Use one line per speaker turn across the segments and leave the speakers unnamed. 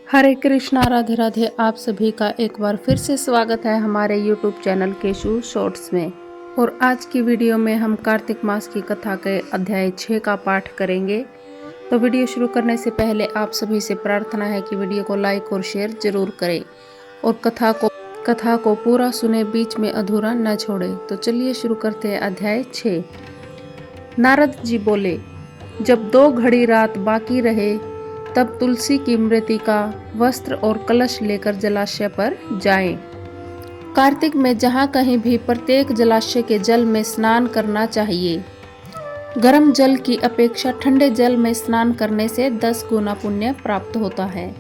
हरे कृष्णा, राधे राधे। आप सभी का एक बार फिर से स्वागत है हमारे YouTube चैनल केशु शॉर्ट्स में। और आज की वीडियो में हम कार्तिक मास की कथा के अध्याय 6 का पाठ करेंगे। तो वीडियो शुरू करने से पहले आप सभी से प्रार्थना है कि वीडियो को लाइक और शेयर जरूर करें और कथा को पूरा सुने, बीच में अधूरा न छोड़े। तो चलिए शुरू करते हैं अध्याय 6। नारद जी बोले, जब 2 घड़ी रात बाकी रहे तब तुलसी की मृतिका, वस्त्र और कलश लेकर जलाशय पर जाएं। कार्तिक में जहाँ कहीं भी प्रत्येक जलाशय के जल में स्नान करना चाहिए। गर्म जल की अपेक्षा ठंडे जल में स्नान करने से 10 गुना पुण्य प्राप्त होता है।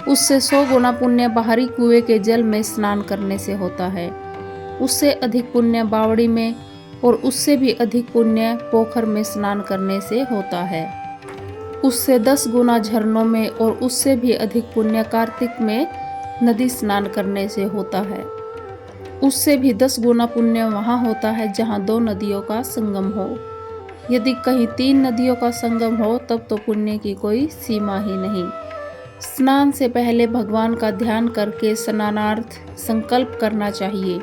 उससे 100 गुना पुण्य बाहरी कुएं के जल में स्नान करने से होता है। उससे अधिक पुण्य बावड़ी में और उससे भी अधिक पुण्य पोखर में स्नान करने से होता है। उससे 10 गुना झरनों में और उससे भी अधिक पुण्य कार्तिक में नदी स्नान करने से होता है। उससे भी 10 गुना पुण्य वहाँ होता है जहाँ 2 नदियों का संगम हो। यदि कहीं 3 नदियों का संगम हो तब तो पुण्य की कोई सीमा ही नहीं। स्नान से पहले भगवान का ध्यान करके स्नानार्थ संकल्प करना चाहिए।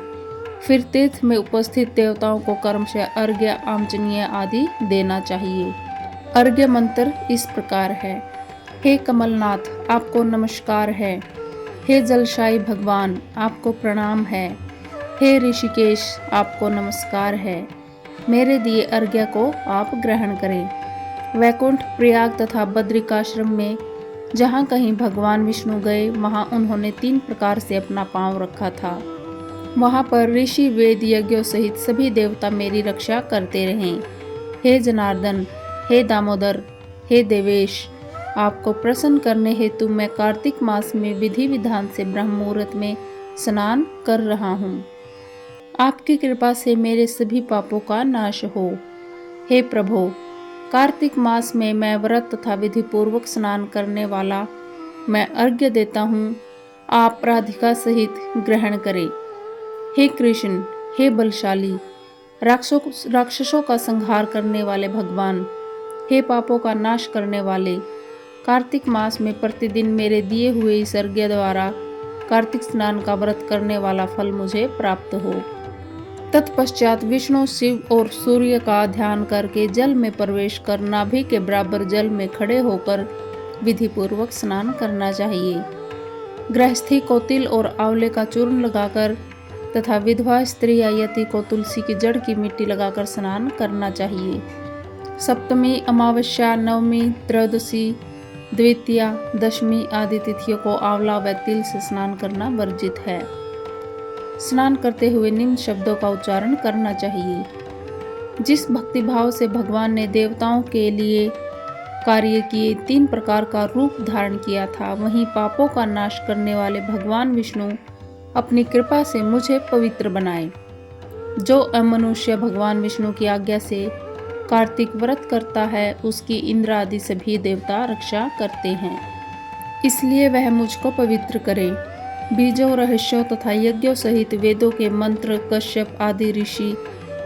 फिर तीर्थ में उपस्थित देवताओं को कर्म से अर्घ्य, आमचनीय आदि देना चाहिए। अर्घ्य मंत्र इस प्रकार है। हे कमलनाथ, आपको नमस्कार है। हे जलशाई भगवान, आपको प्रणाम है। हे ऋषिकेश, आपको नमस्कार है। मेरे दिए अर्घ्य को आप ग्रहण करें। वैकुंठ, प्रयाग तथा बद्रिकाश्रम में जहाँ कहीं भगवान विष्णु गए वहाँ उन्होंने 3 प्रकार से अपना पांव रखा था। वहाँ पर ऋषि, वेद, यज्ञों सहित सभी देवता मेरी रक्षा करते रहें। हे जनार्दन, हे दामोदर, हे देवेश, आपको प्रसन्न करने हेतु मैं कार्तिक मास में विधि विधान से ब्रह्म मुहूर्त में स्नान कर रहा हूँ। आपकी कृपा से मेरे सभी पापों का नाश हो। हे प्रभो, कार्तिक मास में मैं व्रत तथा विधि पूर्वक स्नान करने वाला मैं अर्घ्य देता हूँ। आप राधिका सहित ग्रहण करें। हे कृष्ण, हे बलशाली, राक्षसों का संहार करने वाले भगवान, हे पापों का नाश करने वाले, कार्तिक मास में प्रतिदिन मेरे दिए हुए इस अर्घ्य द्वारा कार्तिक स्नान का व्रत करने वाला फल मुझे प्राप्त हो। तत्पश्चात विष्णु, शिव और सूर्य का ध्यान करके जल में प्रवेश कर नाभि के बराबर जल में खड़े होकर विधि पूर्वक स्नान करना चाहिए। गृहस्थी को तिल और आंवले का चूर्ण लगाकर तथा विधवा स्त्री या यति को तुलसी की जड़ की मिट्टी लगाकर स्नान करना चाहिए। सप्तमी, अमावस्या, नवमी, त्रयोदशी, द्वितीया, दशमी आदि तिथियों को आंवला व तिल से स्नान करना वर्जित है। स्नान करते हुए निम्न शब्दों का उच्चारण करना चाहिए। जिस भक्ति भाव से भगवान ने देवताओं के लिए कार्य किए 3 प्रकार का रूप धारण किया था, वहीं पापों का नाश करने वाले भगवान विष्णु अपनी कृपा से मुझे पवित्र बनाए। जो अमनुष्य भगवान विष्णु की आज्ञा से कार्तिक व्रत करता है उसकी इंद्र आदि सभी देवता रक्षा करते हैं, इसलिए वह मुझको पवित्र करे। बीजों, रहस्यों तथा यज्ञों सहित वेदों के मंत्र, कश्यप आदि ऋषि,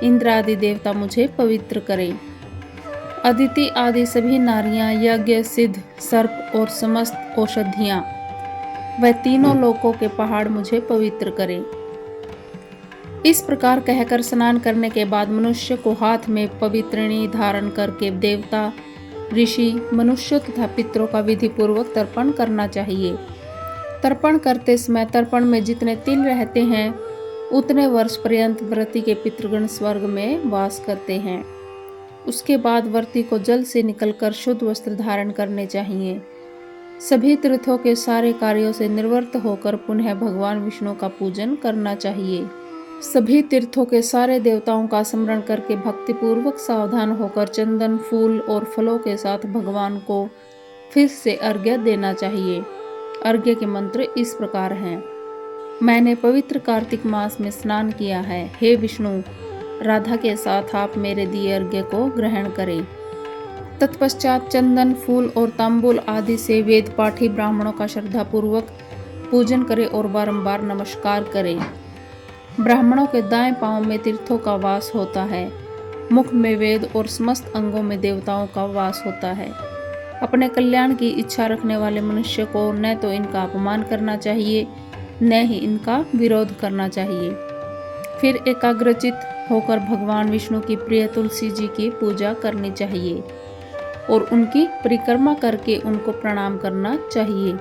इंद्र आदि देवता मुझे पवित्र करें। अदिति आदि सभी नारियां, यज्ञ, सिद्ध, सर्प और समस्त औषधियां वह तीनों लोकों के पहाड़ मुझे पवित्र करें। इस प्रकार कहकर स्नान करने के बाद मनुष्य को हाथ में पवित्रणी धारण करके देवता, ऋषि, मनुष्य तथा पितरों का विधि पूर्वक तर्पण करना चाहिए। तर्पण करते समय तर्पण में जितने तिल रहते हैं उतने वर्ष पर्यंत व्रती के पितृगण स्वर्ग में वास करते हैं। उसके बाद व्रती को जल से निकलकर शुद्ध वस्त्र धारण करने चाहिए। सभी तीर्थों के सारे कार्यों से निवृत्त होकर पुनः भगवान विष्णु का पूजन करना चाहिए। सभी तीर्थों के सारे देवताओं का स्मरण करके भक्तिपूर्वक सावधान होकर चंदन, फूल और फलों के साथ भगवान को फिर से अर्घ्य देना चाहिए। अर्घ्य के मंत्र इस प्रकार हैं। मैंने पवित्र कार्तिक मास में स्नान किया है। हे विष्णु, राधा के साथ आप मेरे दिए अर्घ्य को ग्रहण करें। तत्पश्चात चंदन, फूल और तांबूल आदि से वेद पाठी ब्राह्मणों का श्रद्धापूर्वक पूजन करें और बारंबार नमस्कार करें। ब्राह्मणों के दाएं पांव में तीर्थों का वास होता है, मुख में वेद और समस्त अंगों में देवताओं का वास होता है। अपने कल्याण की इच्छा रखने वाले मनुष्य को न तो इनका अपमान करना चाहिए, न ही इनका विरोध करना चाहिए। फिर एकाग्रचित होकर भगवान विष्णु की प्रिय तुलसी जी की पूजा करनी चाहिए और उनकी परिक्रमा करके उनको प्रणाम करना चाहिए।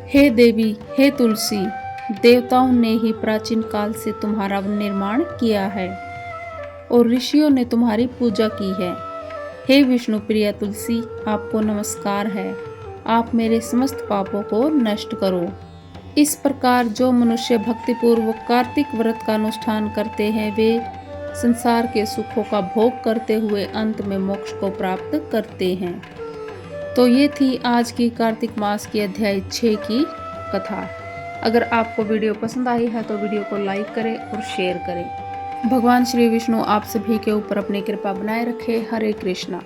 हे देवी, हे तुलसी, देवताओं ने ही प्राचीन काल से तुम्हारा निर्माण किया है और ऋषियों ने तुम्हारी पूजा की है। हे विष्णु प्रिया तुलसी, आपको नमस्कार है। आप मेरे समस्त पापों को नष्ट करो। इस प्रकार जो मनुष्य भक्तिपूर्वक कार्तिक व्रत का अनुष्ठान करते हैं वे संसार के सुखों का भोग करते हुए अंत में मोक्ष को प्राप्त करते हैं। तो ये थी आज की कार्तिक मास की अध्याय 6 की कथा। अगर आपको वीडियो पसंद आई है तो वीडियो को लाइक करें और शेयर करें। भगवान श्री विष्णु आप सभी के ऊपर अपनी कृपा बनाए रखे। हरे कृष्णा।